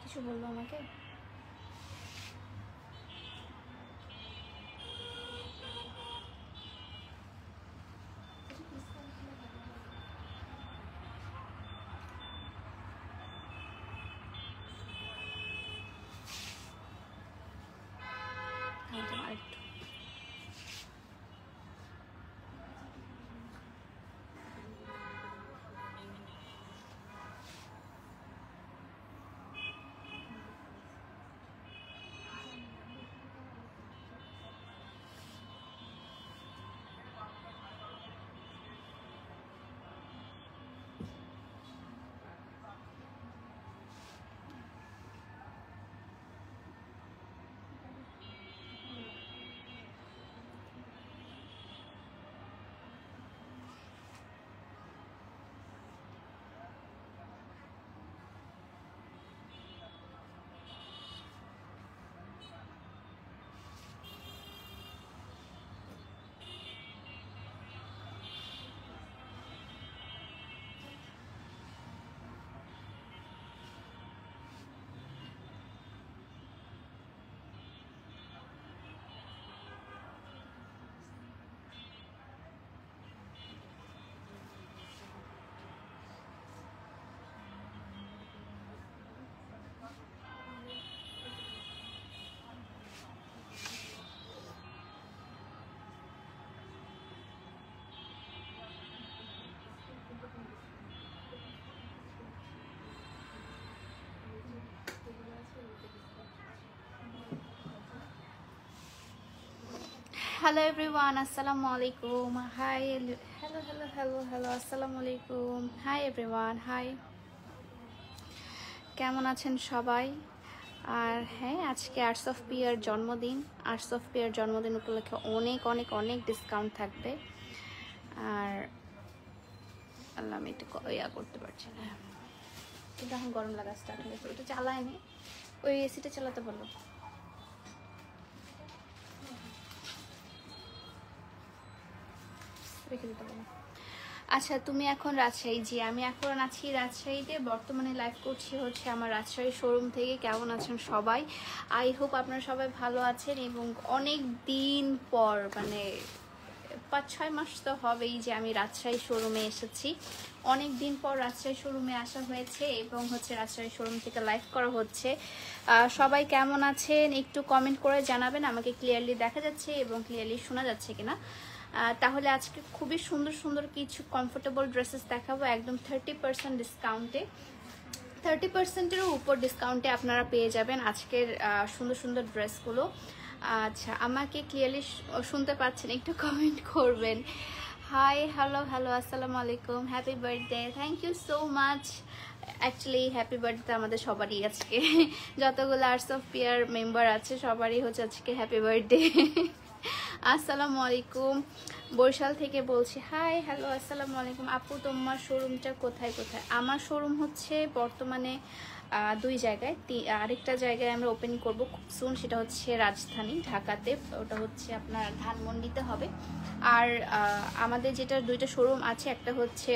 কিছু বললো আমাকে? Hello everyone, assalamu alaikum. Hi, hello, assalamu alaikum. Hi everyone, hi. কেমন আছেন সবাই? আর হ্যাঁ, আজকে আর্টস অফ পিয়ার জন্মদিন। আর্টস অফ পিয়ার জন্মদিন উপলক্ষে অনেক অনেক অনেক ডিসকাউন্ট থাকবে। আর আল্লাহ, আমি একটু ইয়া করতে পারছি না, কিন্তু এখন গরম লাগা স্টার্ট হয়ে গেছে। ওটা চালায়নি, ওই এসিটা চালাতে বললো। রেখে দিতে বলো। আচ্ছা, তুমি এখন রাজশাহী? জি, আমি এখন আছি রাজশাহীতে, বর্তমানে লাইভ করছি হচ্ছে আমার রাজশাহী শোরুম থেকে। কেমন আছেন সবাই? আই হোপ আপনারা সবাই ভালো আছেন। এবং অনেক দিন পর, মানে 5-6 মাস তো হবেই যে আমি রাজশাহী শোরুমে এসেছি। অনেক দিন পর রাজশাহী শোরুমে আসা হয়েছে এবং হচ্ছে রাজশাহী শোরুম থেকে লাইভ করা হচ্ছে। সবাই কেমন আছেন একটু কমেন্ট করে জানাবেন, আমাকে ক্লিয়ারলি দেখা যাচ্ছে এবং ক্লিয়ারলি শোনা যাচ্ছে কিনা। তাহলে আজকে খুবই সুন্দর সুন্দর কিছু কমফোর্টেবল ড্রেসেস দেখাবো একদম 30% ডিসকাউন্টে। 30%-এরও উপর ডিসকাউন্টে আপনারা পেয়ে যাবেন আজকের সুন্দর সুন্দর ড্রেসগুলো। আচ্ছা, আমাকে ক্লিয়ারলি শুনতে পাচ্ছেন? একটু কমেন্ট করবেন। হাই হ্যালো হ্যালো, আসসালামু আলাইকুম, happy birthday, thank you so much. Actually happy birthday আমাদের সবারই আজকে, যতগুলো আর্টস অফ পিয়ার মেম্বার আছে সবারই হচ্ছে আজকে হ্যাপি বার্থডে। আসসালামু আলাইকুম, বরিশাল থেকে বলছি। হাই হ্যালো, আসসালামু আলাইকুম। আপু তোমার শোরুমটা কোথায় কোথায়? আমার শোরুম হচ্ছে বর্তমানে দুই জায়গায়, আরেকটা জায়গায় আমরা ওপেন করব খুব সুন, সেটা হচ্ছে রাজধানী ঢাকাতে, ওটা হচ্ছে আপনার ধানমন্ডিতে হবে। আর আমাদের যেটা দুইটা শোরুম আছে, একটা হচ্ছে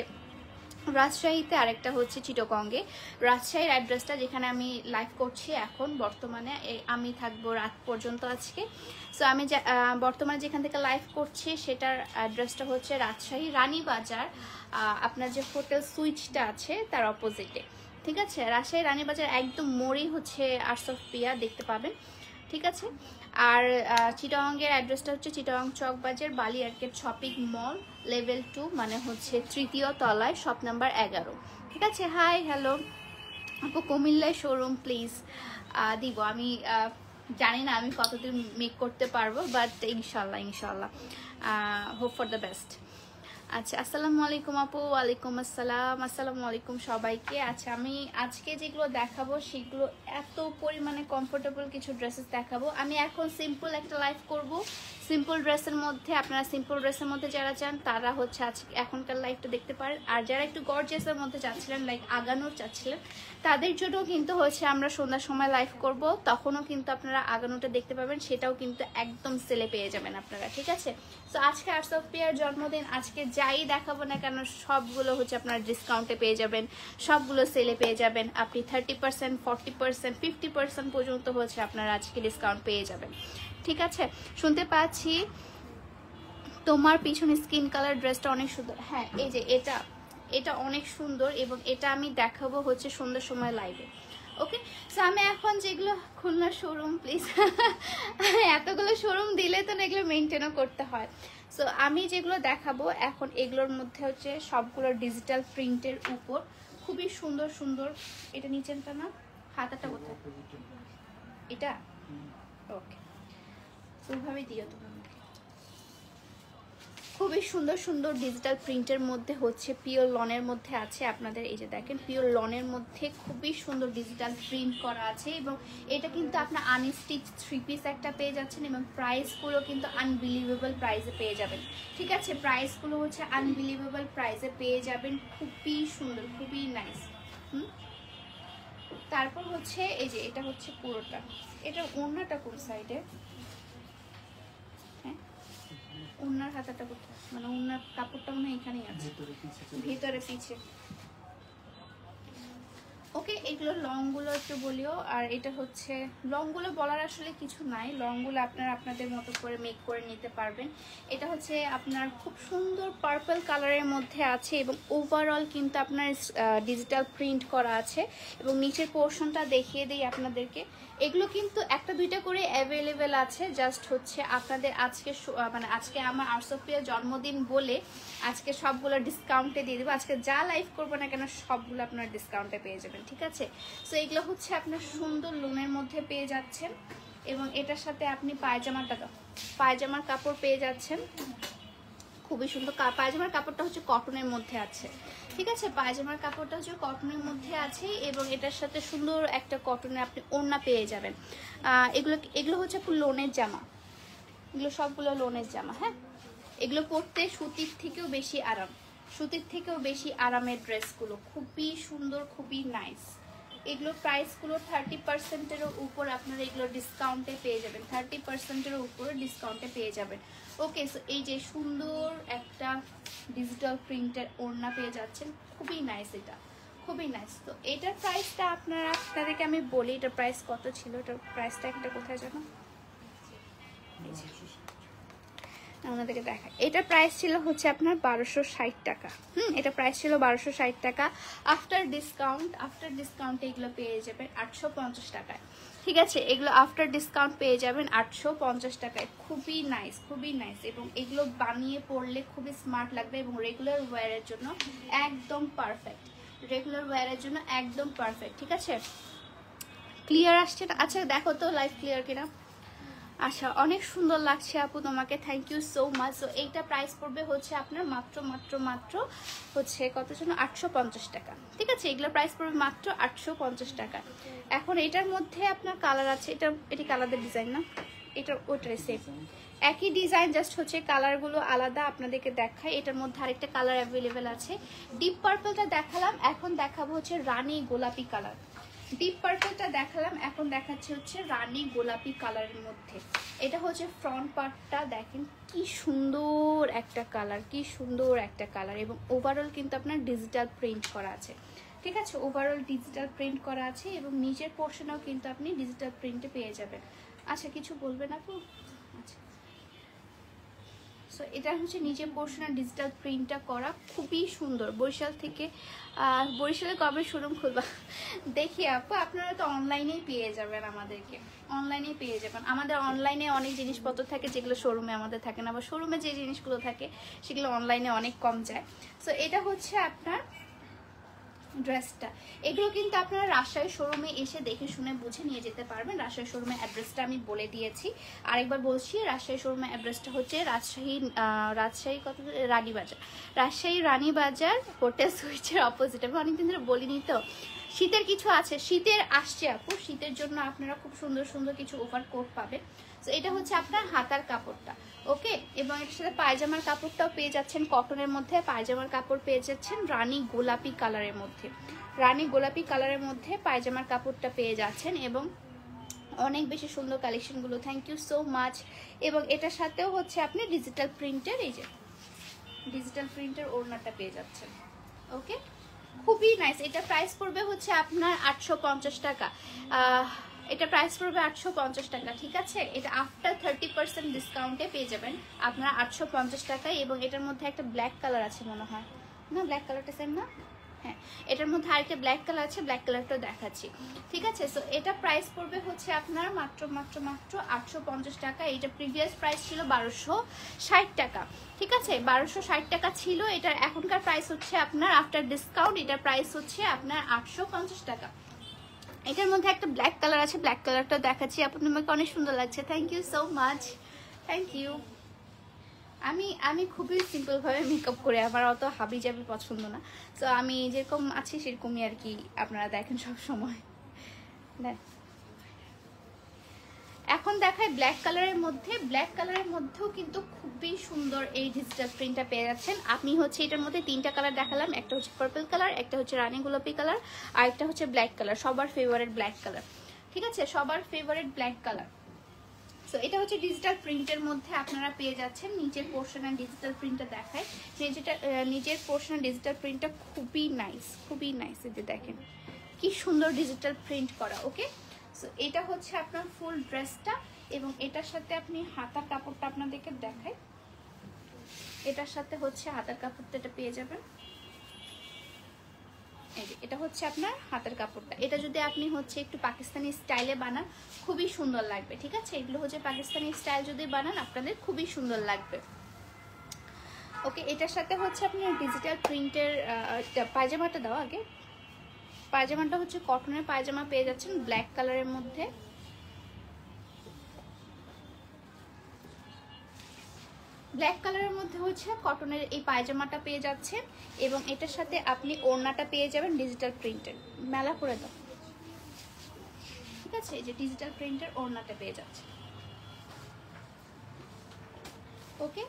রাজশাহীতে আর একটা হচ্ছে চিটাগংয়ে। রাজশাহীর অ্যাড্রেসটা যেখানে আমি লাইভ করছি এখন বর্তমানে, আমি থাকবো রাত পর্যন্ত আজকে। সো আমি বর্তমানে যেখান থেকে লাইভ করছি সেটার অ্যাড্রেসটা হচ্ছে রাজশাহী রানীবাজার, আপনার যে হোটেল সুইচটা আছে তার অপোজিটে, ঠিক আছে? রাজশাহী রানীবাজার একদম মোড়েই হচ্ছে আর্টস অফ পিয়া দেখতে পাবেন, ঠিক আছে? আর চিটাগংয়ের অ্যাড্রেসটা হচ্ছে চিটাগং চকবাজার বালি আর্কেড শপিং মল লেভেল 2, মানে হচ্ছে তৃতীয় তলায়, শপ নাম্বার 11, ঠিক আছে? হাই হ্যালো আপু, কুমিল্লায় শোরুম প্লিজ দিব। আমি জানি না আমি কতদিন মেক করতে পারবো, বাট ইনশাল্লাহ ইনশাল্লাহ, হোপ ফর দ্য বেস্ট। আচ্ছা, আসসালামু আলাইকুম আপু। ওয়ালাইকুম আসসালাম, আসসালামু আলাইকুম সবাইকে। আচ্ছা, আমি আজকে যেগুলো দেখাবো সেগুলো এত পরিমাণে কমফোর্টেবল কিছু ড্রেসেস দেখাবো। আমি এখন সিম্পল একটা লাইফ করব, সিম্পল ড্রেসের মধ্যে। আপনারা সিম্পল ড্রেসের মধ্যে যারা চান তারা হচ্ছে আজকে এখনকার লাইফটা দেখতে পারেন, আর যারা একটু গর্জিয়াসের মধ্যে চাচ্ছিলেন, লাইক আগানোর চাচ্ছিলেন, তাদের জন্য কিন্তু হচ্ছে আমরা সন্ধ্যার সময় লাইভ করব, তখনও কিন্তু আপনারা আগানোটা দেখতে পাবেন, সেটাও কিন্তু একদম সেলে পেয়ে যাবেন আপনারা, ঠিক আছে? সো আজকে আর্টস অফ পিয়ার জন্মদিন, আজকে যাই দেখাবো না কেন সবগুলো হচ্ছে আপনারা ডিসকাউন্টে পেয়ে যাবেন, সবগুলো সেলে পেয়ে যাবেন। আপনি 30%, 40%, 50% পর্যন্ত হচ্ছে আপনারা আজকে ডিসকাউন্ট পেয়ে যাবেন, ঠিক আছে? শুনতে পাচ্ছি তোমার পিছনে স্কিন কালার ড্রেসটা অনেক সুন্দর। হ্যাঁ, এই যে এটা অনেক সুন্দর, এবং এটা আমি দেখাবো হচ্ছে সন্ধ্যার সময় লাইভে, ওকে? সো আমি এখন যেগুলো খুলনা শোরুম প্লিজ, এতগুলো শোরুম দিলে তো এগুলো মেনটেনও করতে হয়। সো আমি যেগুলো দেখাবো এখন, এগুলোর মধ্যে হচ্ছে সবগুলো ডিজিটাল প্রিন্টের উপর খুবই সুন্দর সুন্দর। এটা নিচেরটা না, হাতাটা কোথায়? এটা ওকে, ওইভাবে দিও তুমি। খুবই সুন্দর সুন্দর ডিজিটাল প্রিন্টের মধ্যে হচ্ছে পিওর লনের মধ্যে আছে আপনাদের, এই যে দেখেন পিওর লনের মধ্যে খুবই সুন্দর ডিজিটাল প্রিন্ট করা আছে, এবং এটা কিন্তু আপনার আনস্টিচ 3 পিস একটা পেয়ে যাচ্ছেন, এবং প্রাইসগুলো কিন্তু আনবিলিভেবল প্রাইসে পেয়ে যাবেন, ঠিক আছে? প্রাইসগুলো হচ্ছে আনবিলিভেবল প্রাইসে পেয়ে যাবেন, খুবই সুন্দর, খুবই নাইস। তারপর হচ্ছে এই যে এটা হচ্ছে পুরোটা, এটা ওড়নাটা কোন সাইডে? হ্যাঁ, ওড়নার হাতাটা কোথায়, মানে ওড়নার কাপড়টা মনে হয় এখানেই আছে, ভিতরে পিছে, ওকে? এগুলো লংগুলো একটু বলিও। আর এটা হচ্ছে লংগুলো বলার আসলে কিছু নাই, লংগুলো আপনারা আপনাদের মতো করে মেক করে নিতে পারবেন। এটা হচ্ছে আপনার খুব সুন্দর পার্পল কালারের মধ্যে আছে, এবং ওভারঅল কিন্তু আপনার ডিজিটাল প্রিন্ট করা আছে, এবং নিচের পোর্শনটা দেখিয়ে দিই আপনাদেরকে। এগুলো কিন্তু একটা দুইটা করে অ্যাভেলেবেল আছে, জাস্ট হচ্ছে আপনাদের আজকে মানে আজকে আমার আর্টস অফ পিয়ার জন্মদিন বলে আজকে সবগুলো ডিসকাউন্টে দিয়ে দেবো। আজকে যা লাইভ করবো না কেন সবগুলো আপনার ডিসকাউন্টে পেয়ে যাবেন, ঠিক আছে? সো এগুলো হচ্ছে আপনার সুন্দর লোনের মধ্যে পেয়ে যাচ্ছেন, এবং এটার সাথে আপনি পায়জামার কাপড় পেয়ে যাচ্ছেন, খুবই সুন্দর। পায়জামার কাপড়টা হচ্ছে কটনের মধ্যে আছে, ঠিক আছে? পায়জামার কাপড়টা হচ্ছে কটনের মধ্যে আছে, এবং এটার সাথে সুন্দর একটা কটনের আপনি ওড়না পেয়ে যাবেন। এগুলো হচ্ছে লোনের জামা, এগুলো সবগুলো লোনের জামা। হ্যাঁ, এগুলো পরতে সুতির থেকেও বেশি আরাম, সুতির থেকেও বেশি আরামের ড্রেসগুলো, খুবই সুন্দর, খুবই নাইস। এগুলো প্রাইসগুলো 30%-এরও উপর আপনারা এগুলো ডিসকাউন্টে পেয়ে যাবেন, 30%-এরও উপরে ডিসকাউন্টে পেয়ে যাবেন, ওকে? সো এই যে সুন্দর একটা ডিজিটাল প্রিন্টের ওড়না পেয়ে যাচ্ছেন, খুবই নাইস, এটা খুবই নাইস। তো এটার প্রাইসটা আপনাদেরকে আমি বলি, এটার প্রাইস কত ছিল। এটার প্রাইসটা একটা কোথায় জানো, আপনাদেরকে দেখায়। এটার প্রাইস ছিল হচ্ছে আপনার 1260 টাকা। এটা প্রাইস ছিল 1260 টাকা। আফটার ডিসকাউন্টে এগুলো পেয়ে যাবেন 850 টাকায়, ঠিক আছে? এগুলো আফটার ডিসকাউন্ট পেয়ে যাবেন 850 টাকায়, খুবই নাইস, খুবই নাইস। এবং এগুলো বানিয়ে পরলে খুবই স্মার্ট লাগবে, এবং রেগুলার ওয়্যারের জন্য একদম পারফেক্ট, রেগুলার ওয়্যারের জন্য একদম পারফেক্ট, ঠিক আছে? ক্লিয়ার আসছে না? আচ্ছা দেখো তো লাইভ ক্লিয়ার কিনা। আচ্ছা, অনেক সুন্দর লাগছে আপু তোমাকে, thank you so much. So এইটা প্রাইস পড়বে হচ্ছে আপনার মাত্র মাত্র মাত্র হচ্ছে কত জন্য 850 টাকা। ঠিক আছে, এগুলো প্রাইস পড়বে মাত্র 850 টাকা। এখন এটার মধ্যে আপনার কালার আছে, এটি কালারদের ডিজাইন না, এটা ওটাই সেম একই ডিজাইন, জাস্ট হচ্ছে কালারগুলো আলাদা আপনাদেরকে দেখায়। এটার মধ্যে আরেকটা কালার অ্যাভেলেবেল আছে, ডিপ পার্পলটা দেখালাম, এখন দেখাবো হচ্ছে রানী গোলাপি কালার। ডিপ পার্পলটা দেখালাম, এখন দেখাচ্ছে হচ্ছে রানী গোলাপি কালারের মধ্যে। এটা হচ্ছে ফ্রন্ট পার্টটা, দেখেন কি সুন্দর একটা কালার, কি সুন্দর একটা কালার, এবং ওভারঅল কিন্তু আপনার ডিজিটাল প্রিন্ট করা আছে। ঠিক আছে, ওভারঅল ডিজিটাল প্রিন্ট করা আছে এবং নিচের পোর্শনেও কিন্তু আপনি ডিজিটাল প্রিন্টে পেয়ে যাবেন। আচ্ছা, কিছু বলবেন আপু? আচ্ছা, সো এটা হচ্ছে নিচে পোর্শনে ডিজিটাল প্রিন্টটা করা, খুবই সুন্দর। বরিশাল থেকে, বরিশালে কবে শোরুম খুলবা? দেখি আপু, আপনারা তো অনলাইনেই পেয়ে যাবেন, আমাদেরকে অনলাইনেই পেয়ে যাবেন। আমাদের অনলাইনে অনেক জিনিসপত্র থাকে যেগুলো শোরুমে আমাদের থাকে না, বা শোরুমে যে জিনিসগুলো থাকে সেগুলো অনলাইনে অনেক কম যায়। সো এটা হচ্ছে আপনার ড্রেসটা। এগুলো কিন্তু আপনারা রাজশাহী শোরুমে এসে দেখে শুনে বুঝে নিয়ে যেতে পারবেন। রাজশাহী শোরুমের অ্যাড্রেসটা আমি বলে দিয়েছি, আরেকবার বলছি। রাজশাহী শোরুমের অ্যাড্রেসটা হচ্ছে রাজশাহী কত, রানীবাজার, রাজশাহী রানীবাজার হোটেল সুইচের অপোজিট। আমি অনেকদিন ধরে বলিনি তো। শীতের কিছু আছে, শীতের আসছে আপু, শীতের জন্য আপনারা খুব সুন্দর সুন্দর কিছু ওভারকোট পাবেন। তো এটা হচ্ছে আপনার হাতার কাপড়টা, ওকে। এবং এটার সাথে পায়জামার কাপড়টাও পেয়ে যাচ্ছেন কটনের মধ্যে, পায়জামার কাপড় পেয়ে যাচ্ছেন রানী গোলাপি কালারের মধ্যে, রানী গোলাপি কালারের মধ্যে পায়জামার কাপড়টা পেয়ে যাচ্ছেন, এবং অনেক বেশি সুন্দর কালেকশনগুলো, থ্যাংক ইউ সো মাচ। এবং এটার সাথেও হচ্ছে আপনি ডিজিটাল প্রিন্টের, এই যে ডিজিটাল প্রিন্টের ওড়নাটা পেয়ে যাচ্ছেন, ওকে। খুবই নাইস। এটা প্রাইস পড়বে হচ্ছে আপনার 850 টাকা। এটা প্রাইস পড়বে 850 টাকা, ঠিক আছে। এটা আফটার 30% ডিসকাউন্টে পেয়ে যাবেন আপনারা 850 টাকায়। এবং এটার মধ্যে একটা ব্ল্যাক কালার আছে মনে হয়, না ব্ল্যাক কালারটা সেম না? হ্যাঁ, এটার মধ্যে আরেকটা ব্ল্যাক কালার আছে, ব্ল্যাক কালারটাও দেখাচ্ছি, ঠিক আছে। সো এটা প্রাইস পড়বে হচ্ছে আপনার মাত্র মাত্র মাত্র 850 টাকা। এটা প্রিভিয়াস প্রাইস ছিল 1260 টাকা, ঠিক আছে, 1260 টাকা ছিল। এটার এখনকার প্রাইস হচ্ছে আপনার আফটার ডিসকাউন্ট, এটার প্রাইস হচ্ছে আপনার 850 টাকা। এটার মধ্যে একটা ব্ল্যাক কালার আছে, ব্ল্যাক কালারটাও দেখাচ্ছি, আপনাকে অনেক সুন্দর লাগছে, thank you so much, thank you. আমি খুবই সিম্পলভাবে মেকআপ করে, আমার অত হাবি জাবি পছন্দ না। তো আমি যেরকম আছি সেরকমই আর কি, আপনারা দেখেন সব সময়। এখন দেখায় ব্ল্যাক কালারের মধ্যে, ব্ল্যাক কালারের মধ্যেও কিন্তু খুবই সুন্দর এই ডিজিটাল প্রিন্টটা পেয়ে যাচ্ছেন আপনি। হচ্ছে এটার মধ্যে তিনটা কালার দেখালাম, একটা হচ্ছে পার্পল কালার, একটা হচ্ছে রানী গোলাপি কালার, আর একটা হচ্ছে ব্ল্যাক কালার, সবার ফেভারিট ব্ল্যাক কালার, ঠিক আছে, সবার ফেভারিট ব্ল্যাক কালার। সো এটা হচ্ছে ডিজিটাল প্রিন্টের মধ্যে আপনারা পেয়ে যাচ্ছেন। নিচের পোর্শনে ডিজিটাল প্রিন্টটা দেখায়, নিচের পোর্শনে ডিজিটাল প্রিন্টটা খুবই নাইস, খুবই নাইস। এই যে দেখেন কি সুন্দর ডিজিটাল প্রিন্ট করা, ওকে। সো এটা হচ্ছে আপনার ফুল ড্রেসটা, এবং এটার সাথে আপনি হাতার কাপড়টা আপনাদেরকে দেখাই, এটার সাথে হচ্ছে হাতার কাপড়টা এটা পেয়ে যাবেন। এই যে এটা হচ্ছে আপনার হাতের কাপড়টা, এটা যদি আপনি হচ্ছে একটু পাকিস্তানি স্টাইলে বানান খুবই সুন্দর লাগবে, ঠিক আছে। এগুলো হচ্ছে পাকিস্তানি স্টাইল যদি বানান আপনাদের খুবই সুন্দর লাগবে, ওকে। এটার সাথে হচ্ছে আপনি ডিজিটাল প্রিন্টের পায়জামাটা দাও আগে। পায়জামাটা হচ্ছে কটনের পায়জামা পেয়ে যাচ্ছেন ব্ল্যাক কালারের মধ্যে, ব্ল্যাক কালারের মধ্যে হচ্ছে কটনের এই পায়জামাটা পেয়ে যাচ্ছেন, এবং এটার সাথে আপনি ওড়নাটা পেয়ে যাবেন ডিজিটাল প্রিন্টের, মেলা করে দাও, ঠিক আছে। এই যে ডিজিটাল প্রিন্টের ওড়নাটা পেয়ে যাচ্ছে, ওকে।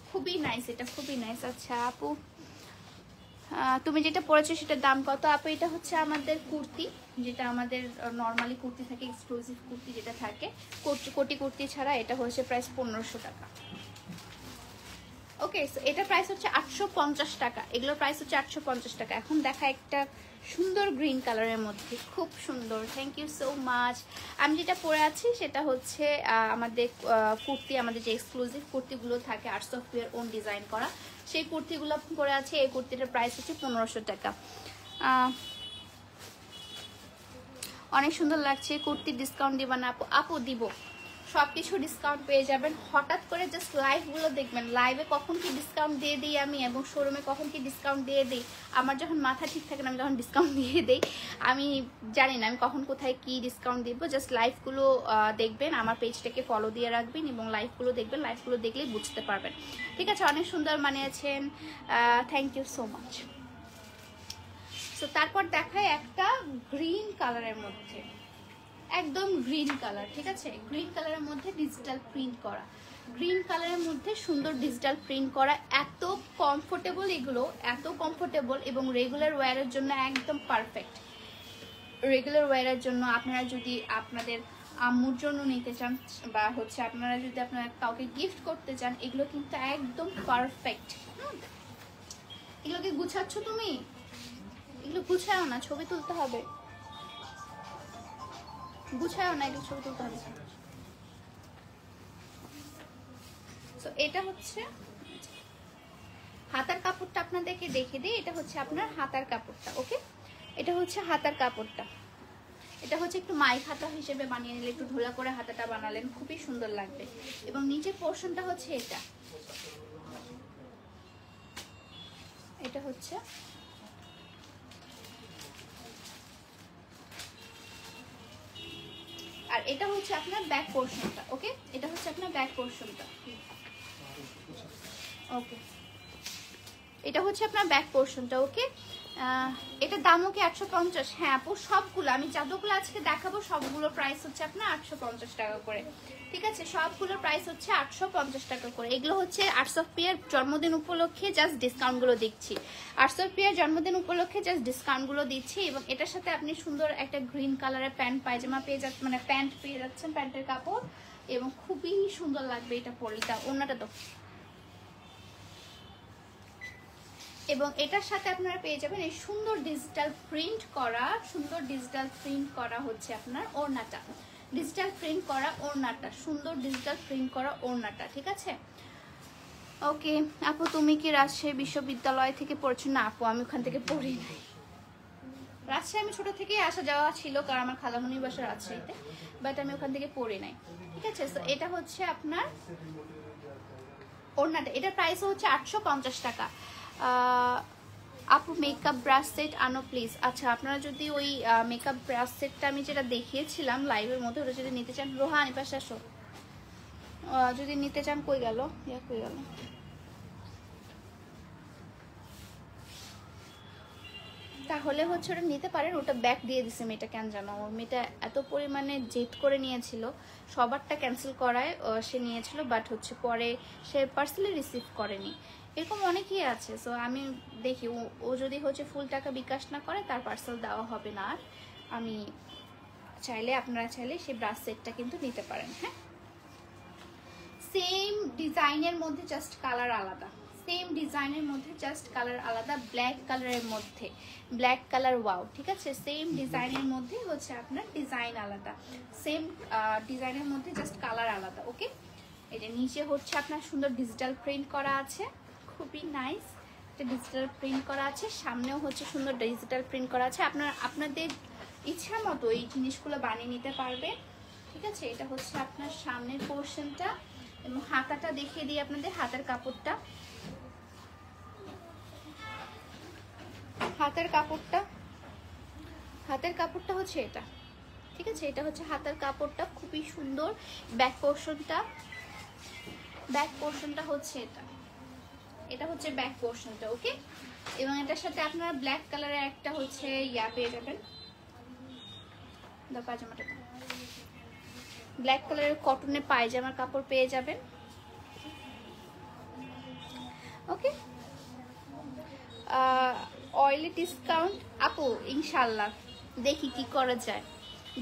খুবই নাইস, এটা খুবই নাইস। আচ্ছা আপু, তুমি যেটা পরেছো সেটার দাম কত আপু? এটা হচ্ছে আমাদের কুর্তি, যেটা আমাদের নর্মালি কুর্তি থাকে, এক্সক্লুসিভ কুর্তি যেটা থাকে, কোটি কুর্তি ছাড়া, এটা হচ্ছে প্রাইস 1500 টাকা, ওকে। সো এটা প্রাইস হচ্ছে 850 টাকা, এগুলোর প্রাইস হচ্ছে 850 টাকা। এখন দেখা একটা সুন্দর গ্রিন কালারের মধ্যে, খুব সুন্দর, থ্যাংক ইউ সো মাচ। আমি যেটা পরে আছি সেটা হচ্ছে আমাদের কুর্তি, আমাদের যে এক্সক্লুসিভ কুর্তিগুলো থাকে arts of wear own design করা, সেই কুর্তিগুলো পরে আছে। এই কুর্তিটার প্রাইস হচ্ছে 1500 টাকা। অনেক সুন্দর লাগছে কুর্তি, ডিসকাউন্ট দিবা না আপু? আপু দিব, সবকিছু ডিসকাউন্ট পেয়ে যাবেন। হঠাৎ করে জাস্ট লাইভগুলো দেখবেন, লাইভে কখন কি ডিসকাউন্ট দিয়ে দিই আমি এবং শোরুমে কখন কি ডিসকাউন্ট দিয়ে দিই, আমার যখন মাথা ঠিক থাকে না আমি তখন ডিসকাউন্ট দিয়ে দিই। আমি জানি না আমি কখন কোথায় কি ডিসকাউন্ট দিব। জাস্ট লাইভগুলো দেখবেন, আমার পেজটাকে ফলো দিয়ে রাখবেন এবং লাইভগুলো দেখবেন, লাইভগুলো দেখলেই বুঝতে পারবেন। ঠিক আছে, অনেক সুন্দর বানিয়েছেন, থ্যাংক ইউ সো মাচ। তো তারপর দেখায় একটা গ্রিন কালারের মধ্যে, একদম গ্রিন কালার। ঠিক আছে, গ্রিন কালারের মধ্যে ডিজিটাল প্রিন্ট করা, গ্রিন কালারের মধ্যে সুন্দর ডিজিটাল প্রিন্ট করা। এত কমফোর্টেবল, এগুলো এত কমফোর্টেবল এবং রেগুলার ওয়্যারের জন্য একদম পারফেক্ট। রেগুলার ওয়্যারের জন্য আপনারা যদি আপনাদের আম্মুর জন্য নিতে চান বা হচ্ছে আপনারা যদি আপনারা কাউকে গিফট করতে চান, এগুলো কিন্তু একদম পারফেক্ট। এগুলোকে গুছাচ্ছ তুমি? এগুলো গুছাও না, ছবি তুলতে হবে। গুছাও না, এগুলো ছবি তুলতে হবে। তো এটা হচ্ছে হাতার কাপড়টা, আপনাদেরকে দেখে দিই। এটা হচ্ছে আপনার হাতার কাপড়টা। ওকে, এটা হচ্ছে হাতার কাপড়টা। এটা হচ্ছে একটু মাইক হাতা হিসেবে বানিয়ে নিলে, একটু ঢোলা করে হাতাটা বানালেন, খুবই সুন্দর লাগবে। এবং নিচের পোর্শনটা হচ্ছে এটা, এটা হচ্ছে আর এটা হচ্ছে আপনার ব্যাক পোর্শনটা। ওকে, এটা হচ্ছে আপনার ব্যাক পোর্শনটা। ওকে, এটা হচ্ছে আপনার ব্যাক পোর্শনটা। ওকে, এটার দামও কি 850? হ্যাঁ আপু, সবগুলো আমি যতগুলো আজকে দেখাবো সবগুলোর প্রাইস হচ্ছে আপনার 850 টাকা করে। ঠিক আছে, সবগুলোর প্রাইস হচ্ছে 850 টাকা করে। এগুলো হচ্ছে আরসফিয়ার জন্মদিন উপলক্ষে জাস্ট ডিসকাউন্টগুলো দিচ্ছি, আরসফিয়ার জন্মদিন উপলক্ষে জাস্ট ডিসকাউন্টগুলো দিচ্ছি। এবং এটার সাথে আপনি সুন্দর একটা গ্রিন কালারের প্যান্ট পায়জামা পেয়ে যাচ্ছেন, মানে প্যান্ট পেয়ে যাচ্ছেন, প্যান্টের কাপড়, এবং খুবই সুন্দর লাগবে এটা পরলে। ওনাটা তো, এবং এটার সাথে আপনারা পেয়ে যাবেন এই সুন্দর ডিজিটাল প্রিন্ট করা, সুন্দর ডিজিটাল প্রিন্ট করা হচ্ছে আপনার ওড়নাটা, ডিজিটাল প্রিন্ট করা ওড়নাটা, সুন্দর ডিজিটাল প্রিন্ট করা ওড়নাটা। ঠিক আছে, ওকে আপু তুমি কি রাজশাহী বিশ্ববিদ্যালয় থেকে পড়ছো? না আপু, আমি ওখান থেকে পড়ি নাই। রাজশাহী আমি ছোট থেকেই আসা যাওয়া ছিল, কারণ আমার খালামণির বাসা রাজশাহীতে, বাট আমি ওখান থেকে পড়ি নাই। ঠিক আছে, তো এটা হচ্ছে আপনার ওড়নাটা, এটার প্রাইস হচ্ছে 850 টাকা। আপু মেকআপ ব্রাশ সেট আনো প্লিজ। আচ্ছা, আপনারা যদি ওই মেকআপ ব্রাশ সেটটা আমি যেটা দেখিয়েছিলাম লাইভের মধ্যে, ওটা যদি নিতে চান, রোহান পাশে আসো, যদি নিতে চান, কই গেল কই গেল, তাহলে হচ্ছে ওটা নিতে পারেন। ওটা ব্যাক দিয়ে দিছে মেয়েটা, কেন জানো ওর মেয়েটা এত পরিমাণে জেদ করে নিয়েছিল, সবারটা ক্যান্সেল করায় সে নিয়েছিল, বাট হচ্ছে পরে সে পার্সেলে রিসিভ করেনি। এরকম অনেকেই আছে। সো আমি দেখি ও যদি হচ্ছে ফুল টাকা বিকাশ না করে তার পার্সেল দেওয়া হবে না। আর আমি চাইলে, আপনারা চাইলে সেই ব্রাশ সেটটা কিন্তু নিতে পারেন। হ্যাঁ, সেম ডিজাইনের মধ্যে জাস্ট কালার আলাদা, সেম ডিজাইনের মধ্যে জাস্ট কালার আলাদা, ব্ল্যাক কালারের মধ্যে, ব্ল্যাক কালার, ওয়াও। ঠিক আছে, সেম ডিজাইনের মধ্যে হচ্ছে আপনার ডিজাইন আলাদা, সেম ডিজাইনের মধ্যে জাস্ট কালার আলাদা। ওকে, এই যে নিচে হচ্ছে আপনার সুন্দর ডিজিটাল প্রিন্ট করা আছে, খুবই নাইস একটা ডিজিটাল প্রিন্ট করা আছে, সামনেও হচ্ছে সুন্দর ডিজিটাল প্রিন্ট করা আছে। আপনাদের ইচ্ছা মতো এই জিনিসগুলো বানিয়ে নিতে পারবেন। ঠিক আছে, এটা হচ্ছে আপনার সামনের পোর্শনটা, এবং হাতাটা দেখিয়ে দিই আপনাদের, হাতের কাপড়টা, হাতের কাপড়টা হচ্ছে এটা। ঠিক আছে, এটা হচ্ছে হাতের কাপড়টা, খুবই সুন্দর। ব্যাক পোর্শনটা হচ্ছে এটা, এটা হচ্ছে ব্যাক পোর্শনটা। ওকে, এবং এটার সাথে আপনারা ব্ল্যাক কালারের একটা হচ্ছে ইয়া পেয়ে যাবেন, পায়জামাটা, ব্ল্যাক কালারের কটনের পায়জামার কাপড় পেয়ে যাবেন। ওকে, অয়েলি ডিসকাউন্ট আপু ইনশাল্লাহ দেখি কি করা যায়,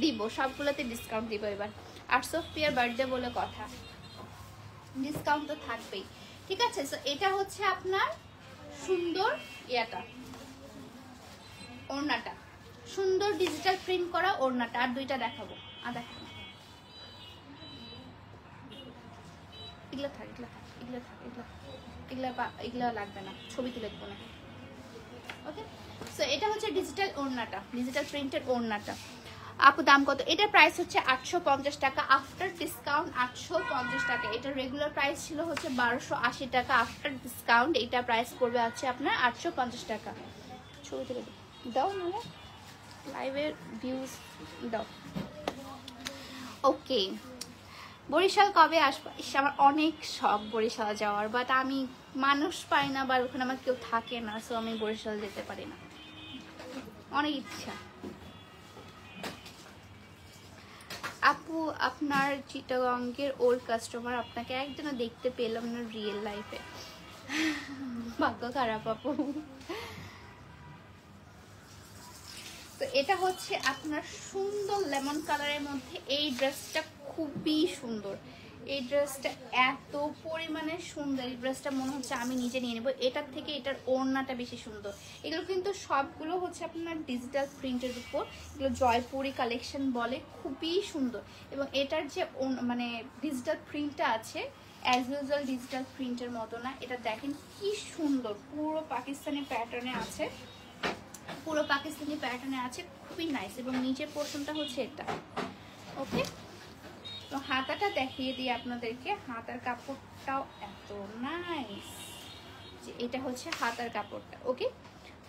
দিব, সবগুলোতে ডিসকাউন্ট দিব এবার। আরসফিয়ার বার্থডে বলে কথা, ডিসকাউন্ট তো থাকবেই। ঠিক আছে, সো এটা হচ্ছে আপনার সুন্দর ইয়াটা, ওড়নাটা, সুন্দর ডিজিটাল প্রিন্ট করা ওড়নাটা। আর দুইটা দেখাবো, দেখাবো, এগুলো থাক, এগুলো লাগবে না, ছবি তুলে দেবো না। ওকে, সো এটা হচ্ছে ডিজিটাল ওড়নাটা, ডিজিটাল প্রিন্টের ওড়নাটা। আপু দাম কত? এটা প্রাইস হচ্ছে 850 টাকা আফটার ডিসকাউন্ট, 850 টাকা। এটা রেগুলার প্রাইস ছিল হচ্ছে 1280 টাকা, আফটার ডিসকাউন্ট এটা প্রাইস পড়বে আছে আপনার 850 টাকা। ছবি তুলে দাও না, লাইভের ভিউজ দাও। ওকে, বরিশাল কবে আসবে? আমার অনেক শখ বরিশাল যাওয়ার, বাট আমি মানুষ পাই না বা ওখানে আমার কেউ থাকে না, সো আমি বরিশাল যেতে পারি না। অনেক ইচ্ছা। আপু আপনার চিটাগঙ্গের ওল্ড কাস্টমার, আপনাকে একজনও দেখতে পেলাম না রিয়েল লাইফে, ভাগ্য খারাপ আপু। তো এটা হচ্ছে আপনার সুন্দর লেমন কালারের মধ্যে এই ড্রেসটা খুবই সুন্দর। এই ড্রেসটা এত পরিমাণে সুন্দর, এই ড্রেসটা মনে হচ্ছে আমি নিজে নিয়ে নেব। এটার থেকে এটার ওড়নাটা বেশি সুন্দর। এগুলো কিন্তু সবগুলো হচ্ছে আপনার ডিজিটাল প্রিন্টের উপর, এগুলো জয়পুরি কালেকশন বলে, খুবই সুন্দর। এবং এটার যে মানে ডিজিটাল প্রিন্টটা আছে অ্যাজ ইউজুয়াল ডিজিটাল প্রিন্টের মতো না, এটা দেখেন কি সুন্দর, পুরো পাকিস্তানি প্যাটার্নে আছে, পুরো পাকিস্তানি প্যাটার্নে আছে, খুবই নাইস। এবং নিচের পোর্শনটা হচ্ছে এটা। ওকে, তো হাতাটা দেখিয়ে দিই আপনাদেরকে। হাতার কাপড়টাও এত নাইস যে এটা হচ্ছে হাতার কাপড়টা। ওকে,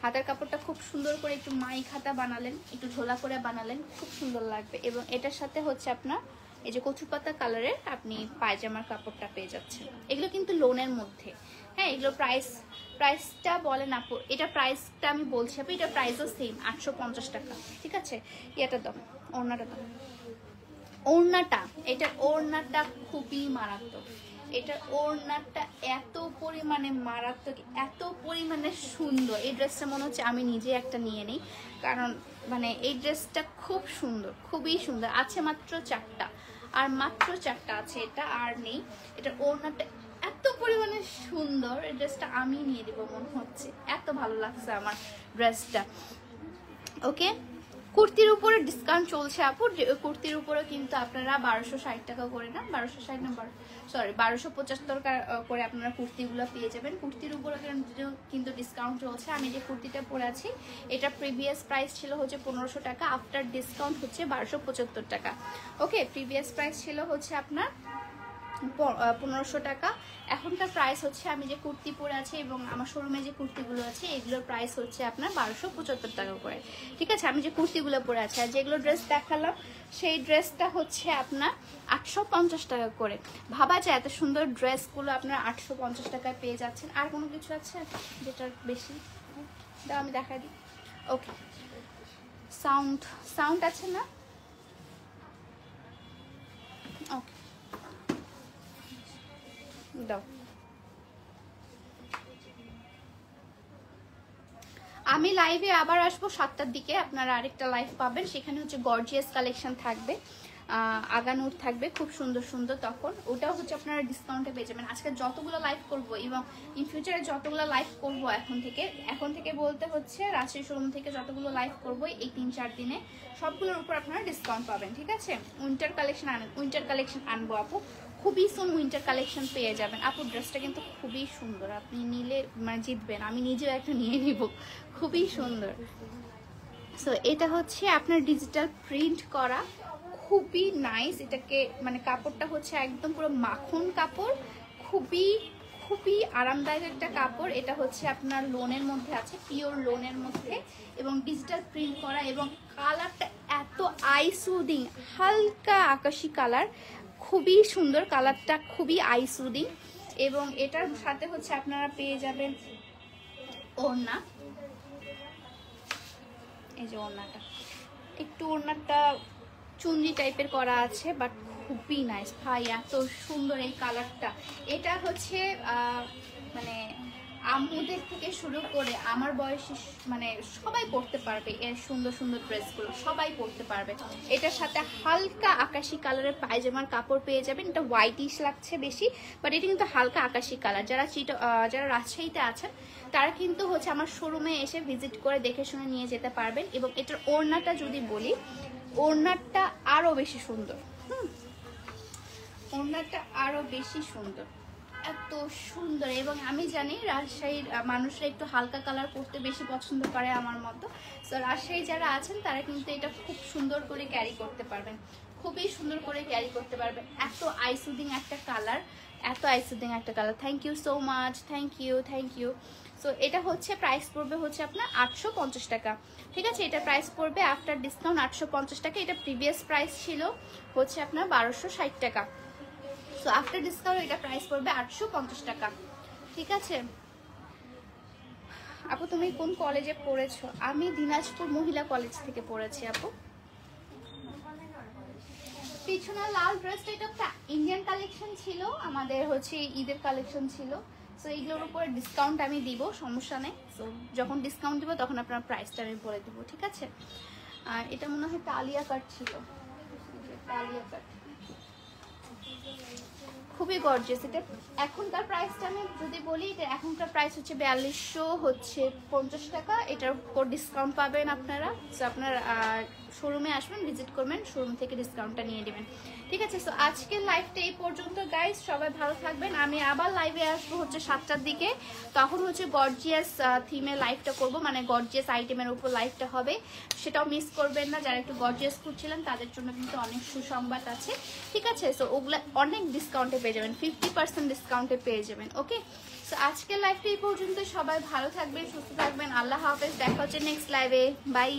হাতার কাপড়টা খুব সুন্দর করে একটু মাইক হাতা বানালেন, একটু ঝোলা করে বানালেন, খুব সুন্দর লাগবে। এবং এটার সাথে হচ্ছে আপনার এই যে কচু পাতা কালারের আপনি পায়জামার কাপড়টা পেয়ে যাচ্ছেন। এগুলো কিন্তু লোনের মধ্যে, হ্যাঁ এগুলো প্রাইসটা বলেন আপু, এটা প্রাইসটা আমি বলছি আপু, এটা প্রাইসও সেম 850 টাকা। ঠিক আছে, এটা দাম, ওড়নাটা দাম, ওড়নাটা, এটা ওড়নাটা খুবই মারাত্মক। এটা ওড়নাটা এত পরিমাণে মারাত্মক, এত পরিমাণে সুন্দর। এই ড্রেসটা মনে হচ্ছে আমি নিজে একটা নিয়ে নিই, কারণ মানে এই ড্রেসটা খুব সুন্দর, খুবই সুন্দর। আছে মাত্র 4টা, আর মাত্র 4টা আছে, এটা আর নেই। এটা ওড়নাটা এত পরিমাণে সুন্দর, এই ড্রেসটা আমি নিয়ে দিব মনে হচ্ছে, এত ভালো লাগছে আমার ড্রেসটা। ওকে, কুর্তির উপরে ডিসকাউন্ট চলছে আপু, কুর্তির উপরে কিন্তু আপনারা 1260 টাকা করে না, 1260 না, সরি 1275 করে আপনারা কুর্তিগুলো পেয়ে যাবেন। কুর্তির উপরে কিন্তু ডিসকাউন্ট চলছে। আমি যে কুর্তিটা পরে আছি এটা প্রিভিয়াস প্রাইস ছিল হচ্ছে 1500 টাকা, আফটার ডিসকাউন্ট হচ্ছে 1275 টাকা। ওকে, প্রিভিয়াস প্রাইস ছিল হচ্ছে আপনার 1500 টাকা, এখনকার প্রাইস হচ্ছে আমি যে কুর্তি পরে আছি এবং আমার শোরুমে যে কুর্তিগুলো আছে এগুলোর প্রাইস হচ্ছে আপনার 1275 টাকা করে। ঠিক আছে, আমি যে কুর্তিগুলো পরে আছি আর যেগুলো ড্রেস দেখালাম সেই ড্রেসটা হচ্ছে আপনার 850 টাকা করে। ভাবা যায় এত সুন্দর ড্রেসগুলো আপনার 850 টাকায় পেয়ে যাচ্ছেন। আর কোনো কিছু আছে যেটার বেশি? দাও আমি দেখাই দিই। ওকে, সাউন্ড আছে না? ওকে দাও। আমি লাইভে আবার আসবো 7টার দিকে, আপনারা আরেকটা লাইভ পাবেন, সেখানে হচ্ছে গর্জিয়াস কালেকশন থাকবে, আগানোর থাকবে খুব সুন্দর সুন্দর, তখন ওটাও হচ্ছে আপনারা ডিসকাউন্টে পেয়ে যাবেন। আজকে যতগুলো লাইভ করবো এবং ইন ফিউচারে যতগুলো লাইভ করবো এখন থেকে বলতে হচ্ছে রাজশাহী শোরুম থেকে যতগুলো লাইভ করবো এই 3-4 দিনে সবগুলোর উপর আপনারা ডিসকাউন্ট পাবেন। ঠিক আছে, উইন্টার কালেকশন আনবো আপু, খুবই সুন উইন্টার কালেকশন পেয়ে যাবেন আপু। ড্রেসটা কিন্তু খুবই সুন্দর, আপনি নিলে মানে জিতবেন, আমি নিজেও একটা নিয়ে নিব, খুবই সুন্দর। সো এটা হচ্ছে আপনার ডিজিটাল প্রিন্ট করা, খুবই নাইস। এটাকে মানে কাপড়টা হচ্ছে একদম পুরো মাখন কাপড়, খুবই খুবই আরামদায়ক একটা কাপড়। এটা হচ্ছে আপনার লোনের মধ্যে আছে, পিওর লোনের মধ্যে, এবং ডিজিটাল প্রিন্ট করা, এবং কালারটা এত আই সুদিং, হালকা আকাশি কালার, খুবই সুন্দর কালারটা, খুবই আই সুদিং। এবং এটার সাথে হচ্ছে আপনারা পেয়ে যাবেন ওড়না, এই যে ওড়নাটা, একটু ওড়নাটা চুনরি টাইপের করা আছে, বাট খুবই নাইস ভাই, এত সুন্দর এই কালারটা। এটা হচ্ছে মানে আম্মুদের থেকে শুরু করে আমার বয়সী মানে সবাই পরতে পারবে, এর সুন্দর সুন্দর ড্রেসগুলো সবাই পরতে পারবে। এটার সাথে হালকা আকাশি কালারের পায়জামার কাপড় পেয়ে যাবেন। এটা হোয়াইটিশ লাগছে বেশি, বাট এটা কিন্তু হালকা আকাশি কালার। যারা রাজশাহীতে আছেন তারা কিন্তু হচ্ছে আমার শোরুমে এসে ভিজিট করে দেখে শুনে নিয়ে যেতে পারবেন। এবং এটার ওড়নাটা যদি বলি, ওড়নাটা আরো বেশি সুন্দর, ওড়নাটা আরো বেশি সুন্দর, এত সুন্দর। এবং আমি জানি রাজশাহীর মানুষরা একটু হালকা কালার পরতে বেশি পছন্দ করে আমার মতো। সো রাজশাহী যারা আছেন তারা কিন্তু এটা খুব সুন্দর করে ক্যারি করতে পারবেন, খুবই সুন্দর করে ক্যারি করতে পারবেন। এত আইসুদিং একটা কালার, এত আইসুদিং একটা colour. Thank you so much, thank you, thank you. So এটা হচ্ছে প্রাইস পড়বে হচ্ছে আপনার 850 টাকা। ঠিক আছে, এটা প্রাইস পড়বে আফটার ডিসকাউন্ট 850 টাকা। এটা প্রিভিয়াস প্রাইস ছিল হচ্ছে আপনার 1260 টাকা। সো আফটার ডিসকাউন্ট এটা প্রাইস পড়বে 850 টাকা। ঠিক আছে আপু, তুমি কোন কলেজে পড়েছো? আমি দিনাজপুর মহিলা কলেজ থেকে পড়েছি আপু। পিছনে লাল ড্রেসটা এটা একটা ইন্ডিয়ান কালেকশন ছিল, আমাদের হচ্ছে ঈদের কালেকশন ছিল। সো এইগুলোর উপরে ডিসকাউন্ট আমি দিব, সমস্যা নেই। সো যখন ডিসকাউন্ট দিব তখন আপনার প্রাইসটা আমি বলে দিব, ঠিক আছে। আর এটা মনে হয় টালিয়া কাট ছিল, টালিয়া কাট, খুবই গর্জিয়াস। এটা এখনকার প্রাইসটা আমি যদি বলি, এটা এখনকার প্রাইস হচ্ছে 4250 টাকা। এটার উপর ডিসকাউন্ট পাবেন আপনারা। সো আপনার শোরুমে আসবেন, ভিজিট করবেন, শোরুম থেকে ডিসকাউন্টটা নিয়ে নেবেন, ঠিক আছে। সো আজকের লাইভটা এই পর্যন্ত গাইস, সবাই ভালো থাকবেন। আমি আবার লাইভে আসবো হচ্ছে 7টার দিকে, তখন হচ্ছে গর্জিয়াস থিমে লাইভটা করব, মানে গর্জিয়াস আইটেমের উপর লাইভটা হবে, সেটাও মিস করবেন না। যারা একটু গর্জিয়াস খুঁজছিলেন তাদের জন্য কিন্তু অনেক সুসংবাদ আছে, ঠিক আছে। সো ওগুলা অনেক ডিসকাউন্টে পেয়ে যাবেন, 50% ডিসকাউন্টে পেয়ে যাবেন, ওকে। সো আজকের লাইভটা এই পর্যন্ত, সবাই ভালো থাকবেন, সুস্থ থাকবেন, আল্লাহ হাফেজ, দেখা হচ্ছে নেক্সট লাইভে, বাই।